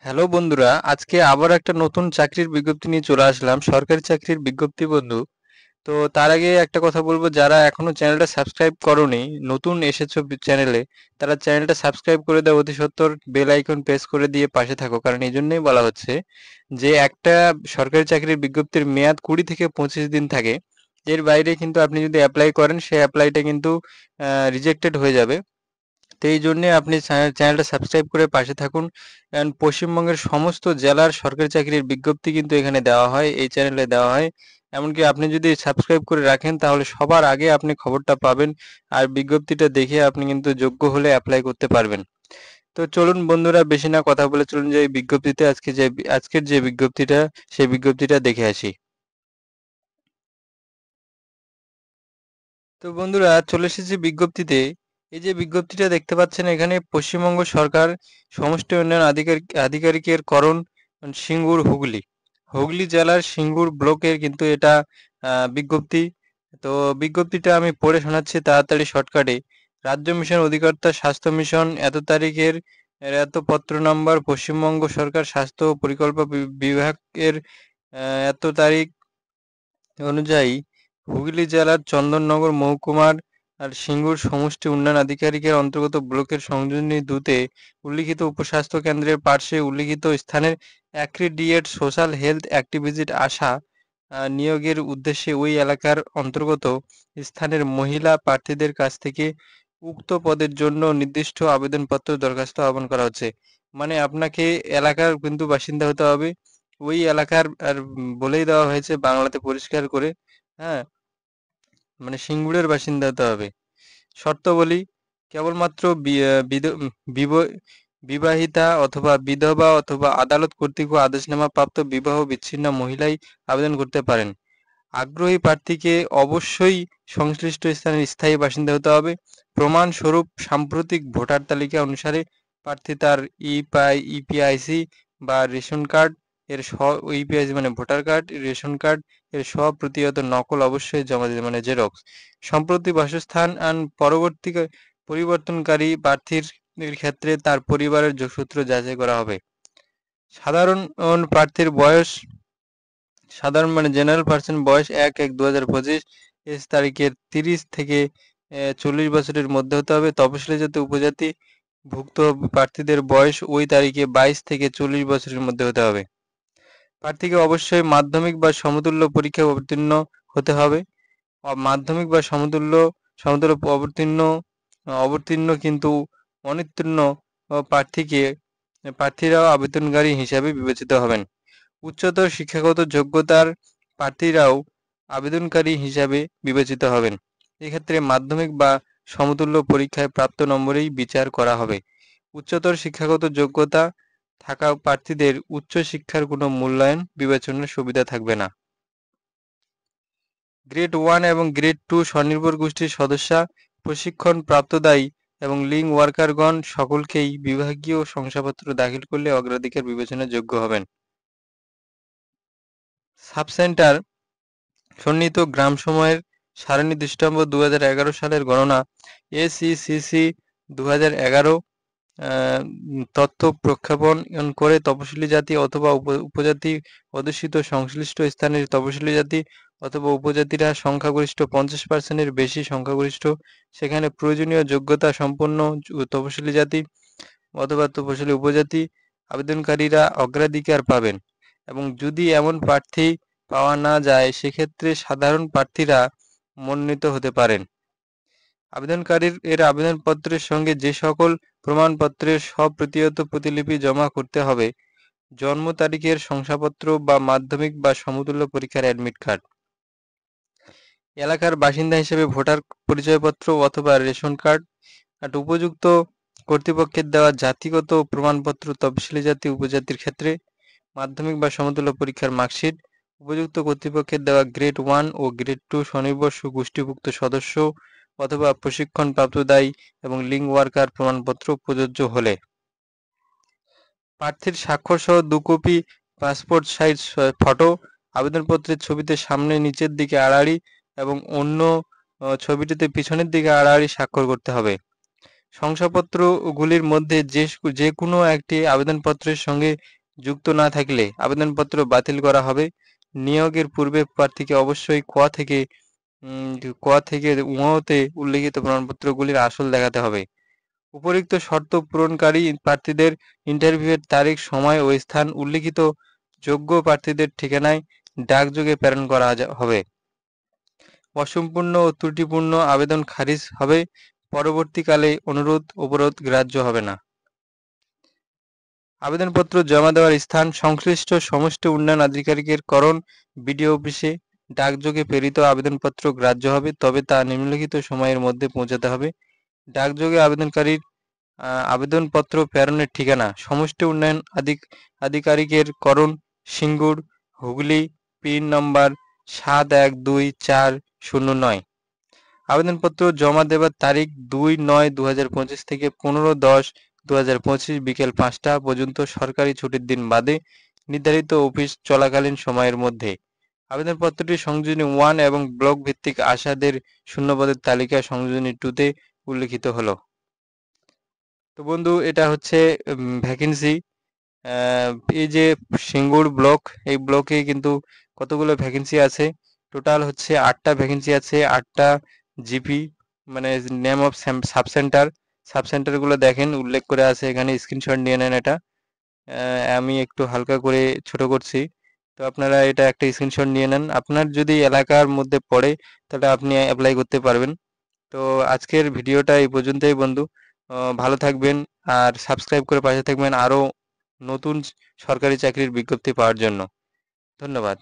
Hello বন্ধুরা, আজকে আবার একটা নতুন চাকরির বিজ্ঞপ্তি নিয়ে চলে আসলাম। সরকারি চাকরির বিজ্ঞপ্তি বন্ধু। তো তার আগে একটা কথা বলবো, যারা এখনো চ্যানেলটা সাবস্ক্রাইব করোনি, নতুন এসেছো চ্যানেলে, তারা চ্যানেলটা সাবস্ক্রাইব করে দাও, অতি সত্বর বেল আইকন প্রেস করে দিয়ে পাশে থাকো। কারণ এই জন্যই বলা হচ্ছে যে একটা সরকারি চাকরির বিজ্ঞপ্তির মেয়াদ 20 থেকে 25 দিন থাকে। এর বাইরে কিন্তু আপনি যদি অ্যাপ্লাই করেন, সেই অ্যাপ্লাইটা কিন্তু রিজেক্টেড হয়ে যাবে। তো এই জন্যে আপনি চ্যানেলটা সাবস্ক্রাইব করে পাশে থাকুন। কারণ পশ্চিমবঙ্গের সমস্ত জেলার সরকারি চাকরির বিজ্ঞপ্তি কিন্তু এখানে দেওয়া হয়, এই চ্যানেলে দেওয়া হয়। এমনকি আপনি যদি সাবস্ক্রাইব করে রাখেন তাহলে সবার আগে আপনি খবরটা পাবেন, আর বিজ্ঞপ্তিটা দেখে আপনি কিন্তু যোগ্য হলে অ্যাপ্লাই করতে পারবেন। তো চলুন বন্ধুরা, বেশি না কথা বলে চলুন যে এই বিজ্ঞপ্তিতে আজকের যে বিজ্ঞপ্তিটা, সেই বিজ্ঞপ্তিটা দেখে আসি। তো বন্ধুরা, চলে এসেছি বিজ্ঞপ্তিতে। এই যে বিজ্ঞপ্তিটা দেখতে পাচ্ছেন, এখানে পশ্চিমবঙ্গ সরকার সমষ্টি উন্নয়ন আধিকারিকের করণ সিঙ্গুর হুগলি হুগলি জেলার সিঙ্গুর ব্লকের কিন্তু এটা বিজ্ঞপ্তি। তো বিজ্ঞপ্তিটা আমি পড়ে শোনাচ্ছি তাড়াতাড়ি শর্টকাটে। রাজ্য মিশন অধিকর্তা স্বাস্থ্য মিশন এত তারিখের এত পত্র নম্বর পশ্চিমবঙ্গ সরকার স্বাস্থ্য পরিকল্পনা বিভাগের এত তারিখ অনুযায়ী হুগলি জেলার চন্দননগর মহকুমার আর সিঙ্গুর সমষ্টি উন্নয়ন আধিকারিকের অন্তর্গত ব্লকের সংযোজনী দুতে উল্লিখিত উপস্বাস্থ্য কেন্দ্রের পার্শ্বে উল্লিখিত স্থানের অ্যাক্রিডিয়েট সোশ্যাল হেলথ অ্যাক্টিভিস্ট আশা নিয়োগের উদ্দেশ্যে ওই এলাকার অন্তর্গত স্থানের মহিলা প্রার্থীদের কাছ থেকে উক্ত পদের জন্য নির্দিষ্ট আবেদনপত্র দরখাস্ত আহ্বান করা হচ্ছে। মানে আপনাকে এলাকার কিন্তু বাসিন্দা হতে হবে, ওই এলাকার। আর বলেই দেওয়া হয়েছে বাংলাতে পরিষ্কার করে, হ্যাঁ, মানে সিঙ্গুরের বাসিন্দা হতে হবে। শর্তাবলী: কেবলমাত্র বিব- বিবাহিতা অথবা বিধবা অথবা আদালত কর্তৃক আদেশনামা প্রাপ্ত বিবাহ বিচ্ছিন্ন মহিলাই আবেদন করতে পারেন। আগ্রহী প্রার্থীকে অবশ্যই সংশ্লিষ্ট স্থানের স্থায়ী বাসিন্দা হতে হবে। প্রমাণস্বরূপ সাম্প্রতিক ভোটার তালিকা অনুসারে প্রার্থী তার ইপিআইসি বা রেশন কার্ড এর ইপিআইসি মানে ভোটার কার্ড, রেশন কার্ড এর স্বপ্রতিহত নকল অবশ্যই জমা দিতে, মানে জেরক্স। সম্প্রতি বাসস্থান পরবর্তী পরিবর্তনকারী প্রার্থীর ক্ষেত্রে তার পরিবারের যোগসূত্র যাচাই করা হবে। সাধারণ প্রার্থীর বয়স, সাধারণ মানে জেনারেল পার্সন বয়স 1/1/2025 এস তারিখের 30 থেকে 40 বছরের মধ্যে হতে হবে। তপশিলি জাতি উপজাতি ভুক্ত প্রার্থীদের বয়স ওই তারিখে 22 থেকে 40 বছরের মধ্যে হতে হবে। প্রার্থীকে অবশ্যই মাধ্যমিক বা সমতুল্য পরীক্ষায় অবতীর্ণ হতে হবে। মাধ্যমিক বা সমতুল্য অবতীর্ণ অবতীর্ণ কিন্তু অনুত্তীর্ণ প্রার্থীরাও আবেদনকারী হিসাবে বিবেচিত হবেন। উচ্চতর শিক্ষাগত যোগ্যতার প্রার্থীরাও আবেদনকারী হিসাবে বিবেচিত হবেন। এক্ষেত্রে মাধ্যমিক বা সমতুল্য পরীক্ষায় প্রাপ্ত নম্বরেই বিচার করা হবে। উচ্চতর শিক্ষাগত যোগ্যতা থাকা প্রার্থীদের উচ্চ শিক্ষার কোনো মূল্যায়ন বিবেচনার সুবিধা থাকবে না। গ্রেড 1 এবং গ্রেড 2 স্বনির্ভর গোষ্ঠীর সদস্যা, প্রশিক্ষণ প্রাপ্তদায়ী এবং লিঙ্ক ওয়ার্কারগণ সকলকেই বিভাগীয় শংসাপত্র দাখিল করলে অগ্রাধিকার বিবেচনার যোগ্য হবেন। সাবসেন্টার সন্নিহিত গ্রামসমূহের সারণী দৃষ্টান্ত 2011 সালের গণনা এসইসিসি 2011 তথ্য প্রক্ষেপণ করে তপশিলি জাতি অথবা উপজাতি অধ্যুষিত সংশ্লিষ্ট স্থানের তপশিলি জাতি অথবা উপজাতিরা সংখ্যাগরিষ্ঠ 50% বেশি সংখ্যাগরিষ্ঠ, সেখানে প্রয়োজনীয় যোগ্যতা সম্পন্ন তপশিলি জাতি অথবা তপশিলি উপজাতি আবেদনকারীরা অগ্রাধিকার পাবেন। এবং যদি এমন প্রার্থী পাওয়া না যায়, সেক্ষেত্রে সাধারণ প্রার্থীরা মনোনীত হতে পারেন। আবেদনকারীর আবেদনপত্রের সঙ্গে যে সকল প্রমাণপত্রের স্বপ্রতিহত প্রতিলিপি জমা করতে হবে: জন্ম তারিখের শংসাপত্র বা মাধ্যমিক বা সমতুল্য পরীক্ষার অ্যাডমিট কার্ড, এলাকার বাসিন্দা হিসেবে ভোটার পরিচয়পত্র অথবা রেশন কার্ড, আর উপযুক্ত কর্তৃপক্ষের দেওয়া জাতিগত প্রমাণপত্র তফসিলি জাতি উপজাতির ক্ষেত্রে, মাধ্যমিক বা সমতুল্য পরীক্ষার মার্কশিট, উপযুক্ত কর্তৃপক্ষের দেওয়া গ্রেড 1 ও গ্রেড 2 স্বনির্ভর গোষ্ঠীভুক্ত সদস্য অথবা প্রশিক্ষণ প্রাপ্তদায়ী এবং লিঙ্ক ওয়ার্কার প্রমাণপত্র প্রযোজ্য হলে। প্রার্থীর স্বাক্ষরসহ 2 কপি পাসপোর্ট সাইজ ফটো, আবেদনপত্রের ছবিতে সামনে নিচের দিকে আড়াআড়ি এবং অন্য ছবিটিতে পিছনের দিকে আড়াআড়ি স্বাক্ষর করতে হবে। শংসাপত্রগুলির মধ্যে যে কোনো একটি আবেদনপত্রের সঙ্গে যুক্ত না থাকলে আবেদনপত্র বাতিল করা হবে। নিয়োগের পূর্বে প্রার্থীকে অবশ্যই ক থেকে তে উল্লিখিত প্রমাণপত্রগুলির আসল দেখাতে হবে। উপরিউক্ত শর্ত পূরণকারী প্রার্থীদের ইন্টারভিউয়ের তারিখ, সময় ও স্থান উল্লিখিত যোগ্য প্রার্থীদের ঠিকানায় ডাকযোগে প্রেরণ করা হবে। অসম্পূর্ণ ও ত্রুটিপূর্ণ আবেদন খারিজ হবে। পরবর্তীকালে অবরোধ গ্রাহ্য হবে না। আবেদনপত্র জমা দেওয়ার স্থান সংশ্লিষ্ট সমষ্টি উন্নয়ন আধিকারিকের করণ বিডিও অফিসে। ডাকযোগে প্রেরিত আবেদনপত্র গ্রাহ্য হবে, তবে তা নিম্নলিখিত সময়ের মধ্যে পৌঁছাতে হবে। ডাকযোগে আবেদনকারীর আবেদনপত্র প্রেরণের ঠিকানা সমষ্টি উন্নয়ন আধিকারিকের করণ, সিঙ্গুর, হুগলি, পিন নম্বর 712409। আবেদনপত্র জমা দেবার তারিখ 2/9/2025 থেকে 15/10/2025 বিকেল 5টা পর্যন্ত সরকারি ছুটির দিন বাদে নির্ধারিত অফিস চলাকালীন সময়ের মধ্যে। আবেদনপত্রটি সংযোজনী 1 এবং ব্লক ভিত্তিক আশাদের শূন্যপদের তালিকা সংযোজনী 2 তে উল্লিখিত হলো। তো বন্ধু, এটা হচ্ছে ভ্যাকেন্সি। এই যে সিঙ্গুর ব্লক, এই ব্লকে কিন্তু কতগুলো ভ্যাকেন্সি আছে? টোটাল হচ্ছে 8টা ভ্যাকেন্সি আছে, 8টা জিপি, মানে নেম অফ সাবসেন্টারগুলো দেখেন উল্লেখ করে আছে এখানে, স্ক্রিনশট নিয়ে নেন এটা। আমি একটু হালকা করে ছোট করছি, তো আপনারা এটা একটা স্ক্রিনশট নিয়ে নেন। আপনার যদি এলাকার মধ্যে পড়ে তাহলে আপনি অ্যাপ্লাই করতে পারবেন। তো আজকের ভিডিওটা এই পর্যন্তই বন্ধু। ভালো থাকবেন আর সাবস্ক্রাইব করে পাশে থাকবেন আরও নতুন সরকারি চাকরির বিজ্ঞপ্তি পাওয়ার জন্য। ধন্যবাদ।